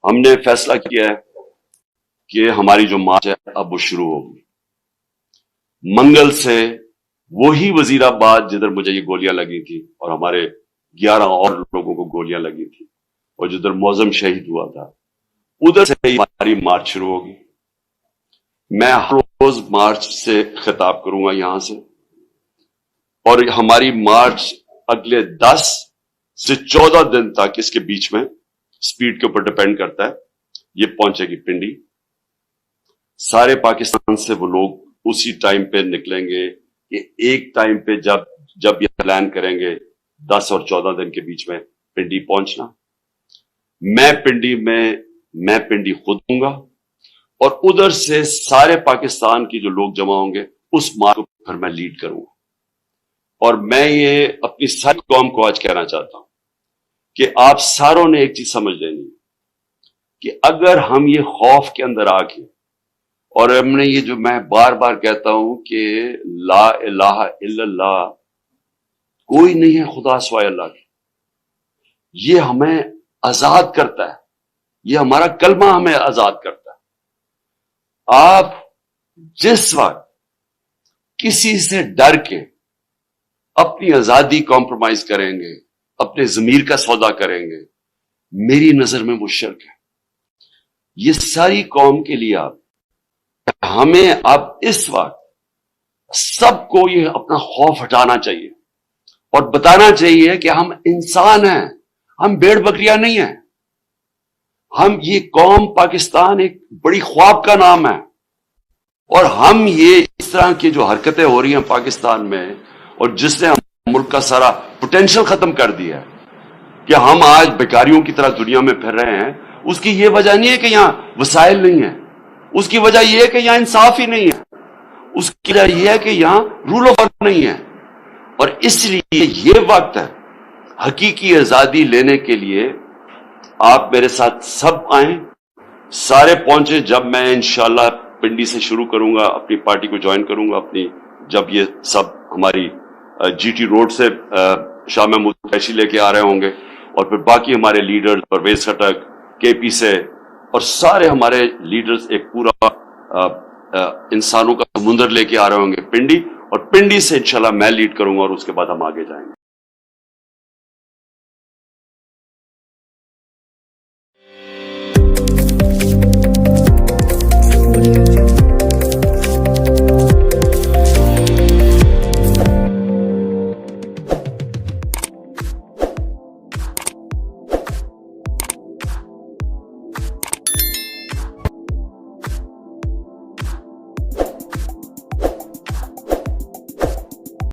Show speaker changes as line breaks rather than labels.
ہم نے فیصلہ کیا ہے کہ ہماری جو مارچ ہے اب وہ شروع ہوگی منگل سے. وہی وزیر آباد جدھر مجھے یہ گولیاں لگی تھی اور ہمارے 11 اور لوگوں کو گولیاں لگی تھی اور جدھر معظم شہید ہوا تھا, ادھر سے ہماری مارچ شروع ہوگی. میں ہر روز مارچ سے خطاب کروں گا یہاں سے, اور ہماری مارچ اگلے 10 سے 14 دن تک, اس کے بیچ میں سپیڈ کے اوپر ڈیپینڈ کرتا ہے, یہ پہنچے گی پنڈی. سارے پاکستان سے وہ لوگ اسی ٹائم پہ نکلیں گے کہ ایک ٹائم پہ جب یہ پلان کریں گے 10 اور 14 دن کے بیچ میں پنڈی پہنچنا. میں پنڈی خود ہوں گا, اور ادھر سے سارے پاکستان کی جو لوگ جمع ہوں گے اس مارچ کو پھر میں لیڈ کروں گا. اور میں یہ اپنی ساری قوم کو آج کہنا چاہتا ہوں کہ آپ ساروں نے ایک چیز سمجھ لینی کہ اگر ہم یہ خوف کے اندر آ کے, اور ہم نے یہ جو میں بار بار کہتا ہوں کہ لا الہ الا اللہ, کوئی نہیں ہے خدا سوائے اللہ کے, یہ ہمیں آزاد کرتا ہے, یہ ہمارا کلمہ ہمیں آزاد کرتا ہے. آپ جس وقت کسی سے ڈر کے اپنی آزادی کمپرومائز کریں گے, اپنے ضمیر کا سودا کریں گے, میری نظر میں وہ شرک ہے. یہ ساری قوم کے لیے ہمیں اب اس وقت سب کو یہ اپنا خوف ہٹانا چاہیے اور بتانا چاہیے کہ ہم انسان ہیں, ہم بھیڑ بکریاں نہیں ہیں. ہم یہ قوم پاکستان ایک بڑی خواب کا نام ہے, اور ہم یہ اس طرح کی جو حرکتیں ہو رہی ہیں پاکستان میں, اور جس نے ملک کا سارا پوٹینشل ختم کر دیا ہے کہ ہم آج بیکاریوں کی طرح دنیا میں پھر رہے ہیں, اس کی یہ وجہ نہیں ہے کہ یہاں وسائل نہیں ہیں, اس کی وجہ یہ ہے کہ یہاں انصاف ہی نہیں ہے, اس کی وجہ یہ ہے کہ یہاں رول آف لا نہیں ہے. اور اس لیے یہ وقت ہے حقیقی آزادی لینے کے لیے. آپ میرے ساتھ سب آئیں, سارے پہنچے. جب میں انشاءاللہ پنڈی سے شروع کروں گا, اپنی پارٹی کو جوائن کروں گا اپنی, جب یہ سب ہماری جی ٹی روڈ سے شاہ محمود قریشی لے کے آ رہے ہوں گے, اور پھر باقی ہمارے لیڈرز پرویز خٹک کے پی سے, اور سارے ہمارے لیڈرز ایک پورا انسانوں کا سمندر لے کے آ رہے ہوں گے پنڈی, اور پنڈی سے انشاءاللہ میں لیڈ کروں گا, اور اس کے بعد ہم آگے جائیں گے.